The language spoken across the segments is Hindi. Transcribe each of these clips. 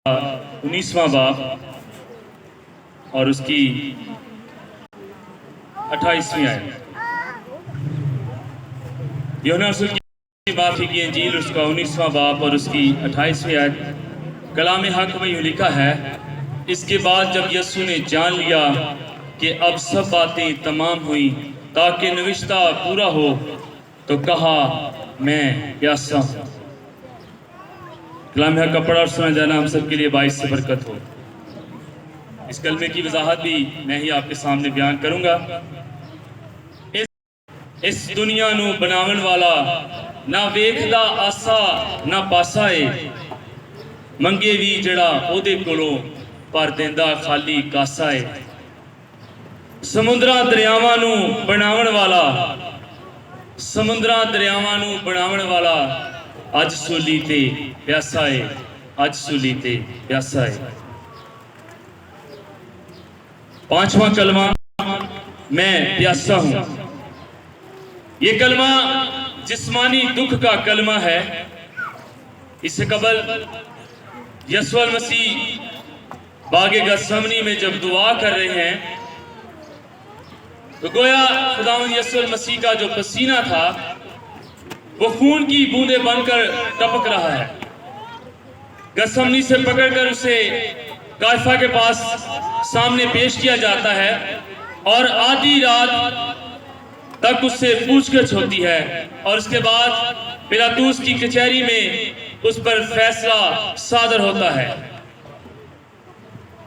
19वां बाब और उसकी 28वीं आयत। यूहन्ना रसूल की माफी की इंजील उसका 19वां बाब और उसकी 28वीं आयत। कलाम हक में यूँ लिखा है, इसके बाद जब यीशु ने जान लिया कि अब सब बातें तमाम हुई ताकि नविश्ता पूरा हो, तो कहा, मैं प्यासा हूँ। कलाम हक का पढ़ा और सुना जाना हम सब के लिए बाइस से बरकत हो। इस कलमे की वजाहत भी मैं ही आपके सामने बयान करूंगा। इस दुनिया नू बनावन वाला ना वेखदा आसा ना पासा है, मंगे भी जड़ा ओदे कोलों पर देंदा खाली कासा है। समुद्रां दरियावां नू बनावन वाला, समुद्रां दरियावां नू बनावन वाला अज सूली ते प्यासा है, अज सूली ते प्यासा है। 5वां कलमा, मैं प्यासा हूं। ये कलमा जिस्मानी दुख का कलमा है। इससे कबल यीशु मसीह बागे गसमनी में जब दुआ कर रहे हैं, तो गोया खुदावंद यीशु मसीह का जो पसीना था वो खून की बूंदे बनकर टपक रहा है। गसमनी से पकड़कर उसे कायफा के पास सामने पेश किया जाता है और आधी रात तक उससे पूछगछ होती है और उसके बाद पिलातूस की कचहरी में उस पर फैसला सादर होता है।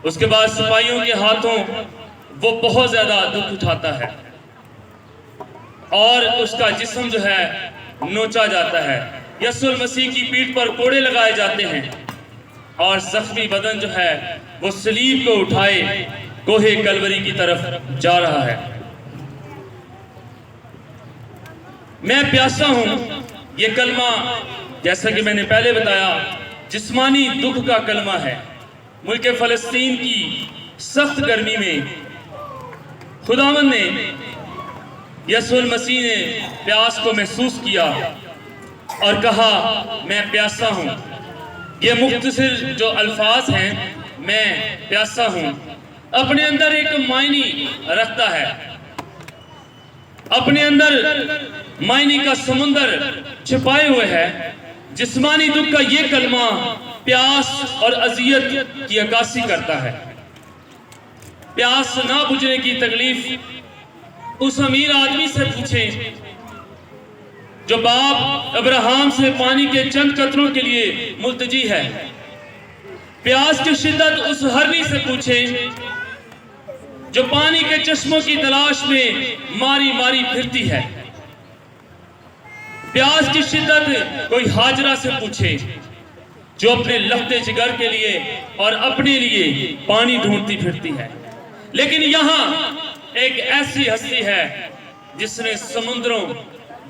उसके बाद सिपाहियों के हाथों वो बहुत ज्यादा दुख उठाता है और उसका जिस्म जो है नोचा जाता है। यीशु मसीह की पीठ पर कोड़े लगाए जाते हैं और जख्मी बदन जो है वो सलीब को उठाए कोहे कलवरी की तरफ जा रहा है। मैं प्यासा हूं, ये कलमा जैसा कि मैंने पहले बताया जिस्मानी दुख का कलमा है। मुल्क फलस्तीन की सख्त गर्मी में खुदावंद ने, यीशु मसीह ने प्यास को महसूस किया और कहा, मैं प्यासा हूं। ये मुख्तसर जो अल्फाज हैं, मैं प्यासा हूं, अपने अंदर एक मायनी रखता है। अपने अंदर मायनी का समुंदर छिपाए हुए है। जिस्मानी दुख का ये कलमा प्यास और अजियत की अक्कासी करता है। प्यास ना बुझने की तकलीफ उस अमीर आदमी से पूछें जो बाप अब्राहम से पानी के चंद कतरों के लिए मुल्तजी है। प्यास की शिद्दत उस हरनी से पूछें जो पानी के चश्मों की तलाश में मारी मारी फिरती है। प्यास की शिद्दत कोई हाजरा से पूछे जो अपने लफ्ते जिगर के लिए और अपने लिए पानी ढूंढती फिरती है। लेकिन यहां एक ऐसी हस्ती है जिसने समुद्रों,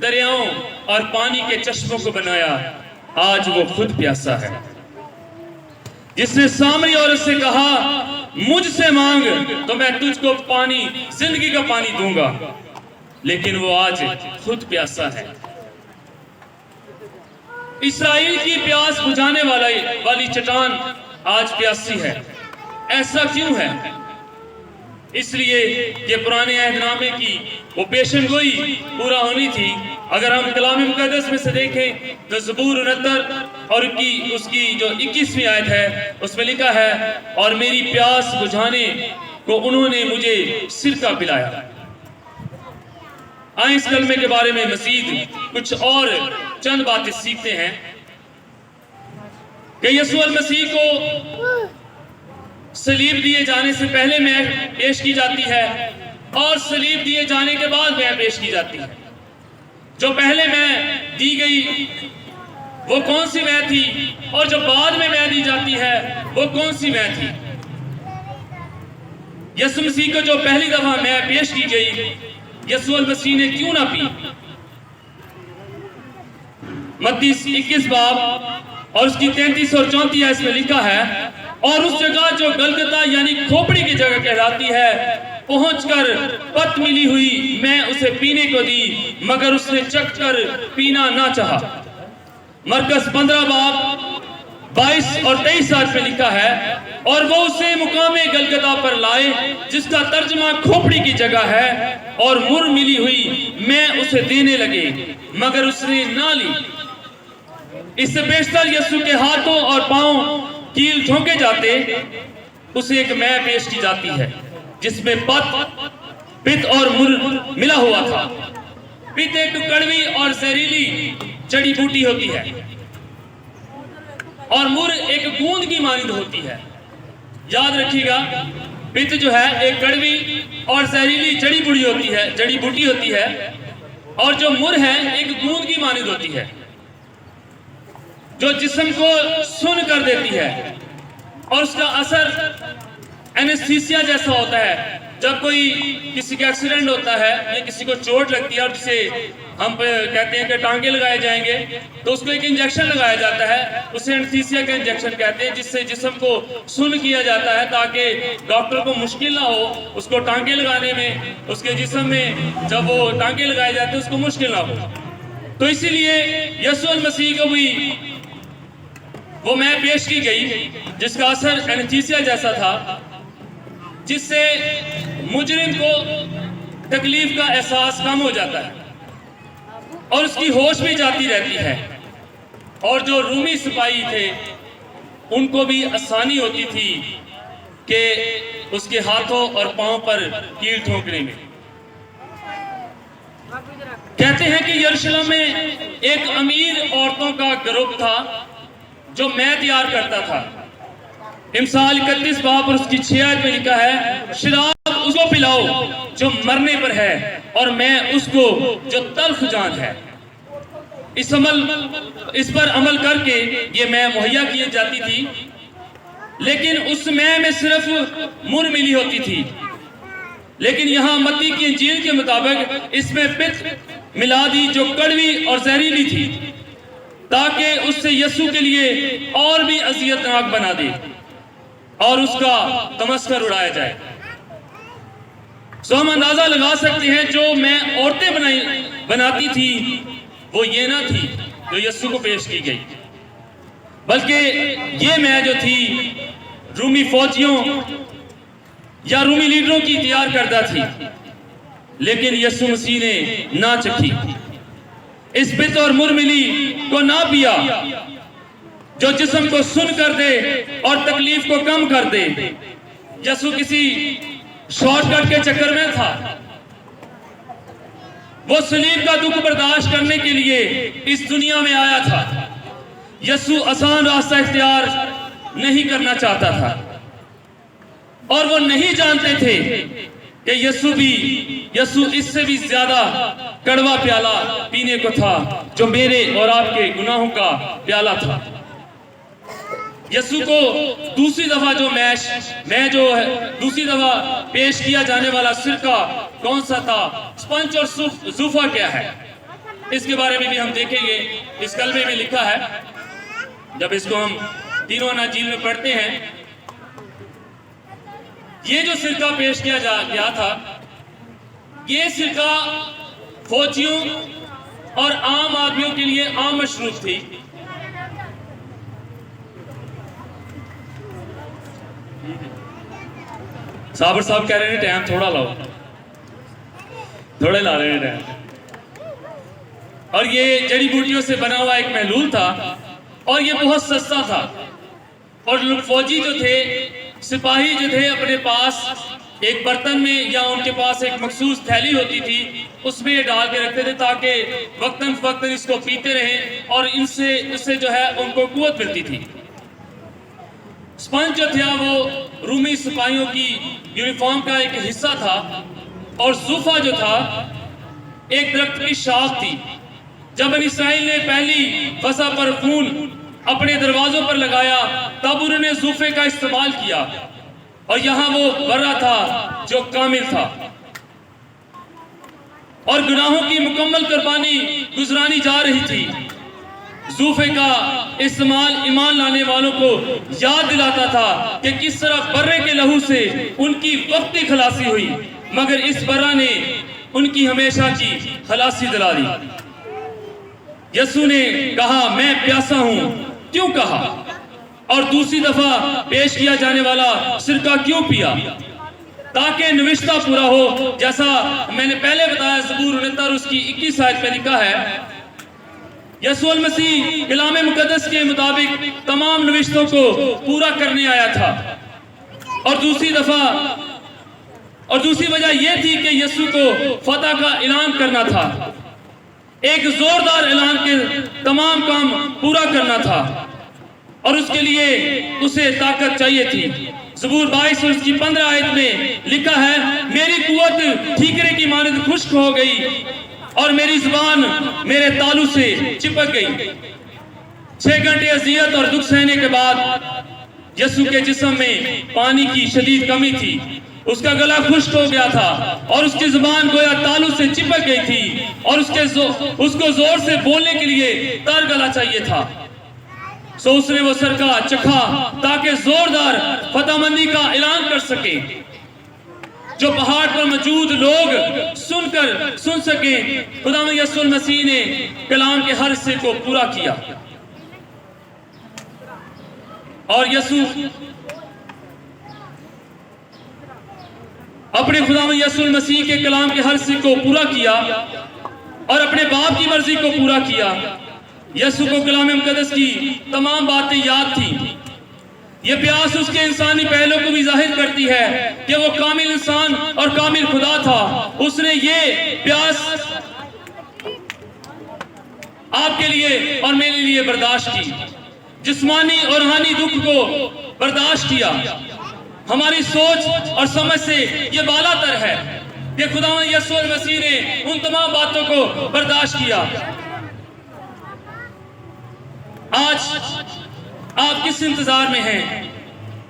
दरियाओं और पानी के चश्मों को बनाया। आज वो खुद प्यासा है। जिसने सामरी औरत से कहा, मुझसे मांग तो मैं तुझको पानी, जिंदगी का पानी दूंगा, लेकिन वो आज खुद प्यासा है। इस्राएल की प्यास बुझाने वाली चट्टान आज प्यासी है। ऐसा क्यों है? इसलिए ये पुराने अहदनामे की वो पेशन गोई पूरा होनी थी। अगर हम कलाम मुकद्दस में से देखें तो ज़बूर 69 और उसकी जो 21वीं आयत है, उसमें लिखा है, और मेरी प्यास बुझाने को उन्होंने मुझे सिरका पिलाया। आए इस कलमे के बारे में मजीद कुछ और चंद बातें सीखते हैं कि यीशु मसीह को सलीब दिए जाने से पहले मैं पेश की जाती है और सलीब दिए जाने के बाद मैं पेश की जाती है। जो पहले मैं दी गई वो कौन सी मैं थी और जो बाद में मैं दी जाती है वो कौन सी मैं थी? यीशु मसीह को जो पहली दफा मैं पेश की गई, यीशु मसीह ने क्यों ना पी? मत्ती 21 बाब और उसकी 33 और 34 आयत में लिखा है, और उस जगह जो गलगता यानी खोपड़ी की जगह कहलाती है पहुंचकर पत मिली हुई मैं उसे पीने को दी, मगर उसने चख कर पीना ना चाहा। मरकस 15 बाब 22 और 23 आयत में लिखा है, और वो उसे मुकामे गलगता पर लाए जिसका तर्जमा खोपड़ी की जगह है, और मुर मिली हुई मैं उसे देने लगे मगर उसने ना ली। इससे बेशतर यीशु के हाथों और पांव कील ठोके जाते, उसे एक मैं पेश की जाती है जिसमें पित्त और मुर मिला हुआ था। पित्त एक कड़वी और जहरीली जड़ी बूटी होती है और मुर एक गूंद की मानिंद होती है। याद रखिएगा, पित्त जो है एक कड़वी और जहरीली जड़ी बूटी होती है, और जो मुर है एक गूंद की मानिंद होती है जो जिस्म को सुन्न कर देती है, और उसका असर एनेस्थीसिया जैसा होता है। जब कोई किसी का एक्सीडेंट होता है या किसी को चोट लगती है और जिसे हम कहते हैं कि टांगे लगाए जाएंगे, तो उसको एक इंजेक्शन लगाया जाता है, उसे एनेस्थीसिया का इंजेक्शन कहते हैं, जिससे जिस्म को सुन्न किया जाता है ताकि डॉक्टर को मुश्किल ना हो उसको टांगे लगाने में, उसके जिस्म में जब वो टांगे लगाए जाते हैं उसको मुश्किल ना हो। तो इसीलिए यीशु मसीह को भी वो मैं पेश की गई जिसका असर एनेस्थीसिया जैसा था, जिससे मुजरिम को तकलीफ का एहसास कम हो जाता है और उसकी होश भी जाती रहती है। और जो रूमी सिपाही थे उनको भी आसानी होती थी कि उसके हाथों और पांव पर कील ठोकने में। कहते हैं कि यरूशलेम में एक अमीर औरतों का ग्रुप था जो मैं तैयार करता था। इमसाल 31 बाब और उसकी 6 आयत में लिखा है, शराब उसको पिलाओ जो मरने पर है और मैं उसको जो तल्ख जान है। इस पर अमल करके ये मैं मुहैया की जाती थी, लेकिन उस में सिर्फ मुर मिली होती थी। लेकिन यहाँ मत्ती की इंजील के मुताबिक इसमें पित्त मिला दी जो कड़वी और जहरीली थी, ताकि उससे यीशु के लिए और भी अजियतनाक बना दे और उसका तमस्कर उड़ाया जाए। सो हम अंदाजा लगा सकते हैं जो मैं औरतें बनाती थी वो ये ना थी जो यीशु को पेश की गई, बल्कि ये मैं जो थी रूमी फौजियों या रूमी लीडरों की तैयार करता थी। लेकिन यीशु मसीह ने ना चखी, इस पित्त और मुरमिली को ना पिया जो जिस्म को सुन कर दे और तकलीफ को कम कर दे। यीशु किसी शॉर्टकट के चक्कर में था, वो सलीब का दुख बर्दाश्त करने के लिए इस दुनिया में आया था। यीशु आसान रास्ता इख्तियार नहीं करना चाहता था और वो नहीं जानते थे कि यीशु इससे भी ज्यादा कड़वा प्याला पीने को था जो मेरे और आपके गुनाहों का प्याला था। यीशु को दूसरी दफा दूसरी दफा पेश किया जाने वाला सिरका कौन सा था, स्पंज और जूफा क्या है, इसके बारे में भी हम देखेंगे। इस कलमे में लिखा है, जब इसको हम तीनों अनाजील में पढ़ते हैं, ये जो सिरका पेश किया गया था, ये सिरका फौजियों और आम आदमियों के लिए आम मशरूब थी। साबर साहब कह रहे हैं टाइम थोड़ा लाओ, थोड़े ला रहे हैं टाइम। और ये जड़ी बूटियों से बना हुआ एक महलूल था और ये बहुत सस्ता था। और फौजी जो थे, सिपाही जो थे, अपने पास एक बर्तन में या उनके पास एक मखसूस थैली होती थी, उसमें ये डाल के रखते थे ताकि वक्तन फक्तन इसको पीते रहें और इससे जो है उनको कुव्वत मिलती थी। स्पंज जो था वो रूमी सिपाहियों की यूनिफॉर्म का एक हिस्सा था और जूफा जो था एक दरख्त की शाख थी। जब बनी इस्राइल ने पहली फसा पर खून अपने दरवाजों पर लगाया तब उन्होंने जूफे का इस्तेमाल किया और यहाँ वो बर्रा था जो कामिल था और गुनाहों की मुकम्मल कुर्बानी गुजरानी जा रही थी। जूफे का इस्तेमाल ईमान लाने वालों को याद दिलाता था कि किस तरह बर्रे के लहू से उनकी वक्ती खलासी हुई, मगर इस बर्रा ने उनकी हमेशा की खलासी दिला दी। यीशु ने कहा, मैं प्यासा हूं। क्यों कहा? और दूसरी दफा पेश किया जाने वाला सिरका क्यों पिया? ताकि नविश्ता पूरा हो, जैसा मैंने पहले बताया। ज़बूर 69 उसकी 21 आयत में लिखा है, यीशु मसीह कलाम मुकद्दस के मुताबिक तमाम नविश्तों को पूरा करने आया था। और दूसरी वजह यह थी कि यीशु को फतह का ऐलान करना था, एक जोरदार ऐलान के तमाम काम पूरा करना था, और उसके लिए उसे ताकत चाहिए थी। ज़बूर 22 और उसकी 15 आयत में लिखा है, मेरी कुव्वत ठीकरे की मानद खुश्क हो गई और मेरी जुबान मेरे तालू से चिपक गई। 6 घंटे अजियत और दुख सहने के बाद यीशु के जिस्म में पानी की शदीद कमी थी, उसका गला खुश्क हो गया था और उसकी जुबान गोया तालू से चिपक गई थी, और उसको जोर से बोलने के लिए तर गला चाहिए था। सो उसने वो सरका चखा ताकि जोरदार फतहमंदी का ऐलान कर सके, जो पहाड़ पर मौजूद लोग सुन सके। खुदावंद यीशु मसीह ने कलाम के हर हिस्से को पूरा किया, और यीशु अपने खुदावंद यीशु मसीह के कलाम के हर हिस्से को पूरा किया और अपने बाप की मर्जी को पूरा किया। यीशु को कलाम मुकद्दस की तमाम बातें याद थी। यह प्यास उसके इंसानी पहलू को भी जाहिर करती है कि वो कामिल इंसान और कामिल खुदा था। उसने ये प्यास आपके लिए और मेरे लिए बर्दाश्त की, जिस्मानी और रूहानी दुख को बर्दाश्त किया। हमारी सोच और समझ से ये बालातर है कि खुदावंद यीशु मसीह ने उन तमाम बातों को बर्दाश्त किया। आज आप किस इंतजार में हैं?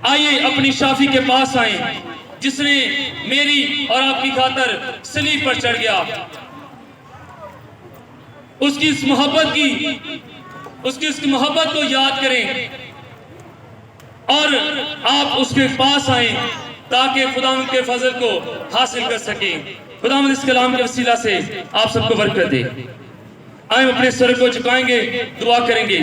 आइए अपनी शाफी के पास आए, जिसने मेरी और आपकी खातर सलीब पर चढ़ गया। उसकी इस मोहब्बत को याद करें और आप उसके पास आए ताकि खुदावंद के फजल को हासिल कर सकें। खुदावंद इस कलाम के वसीला से आप सबको बरकत दे। आए अपने सर को झुकाएंगे, दुआ करेंगे।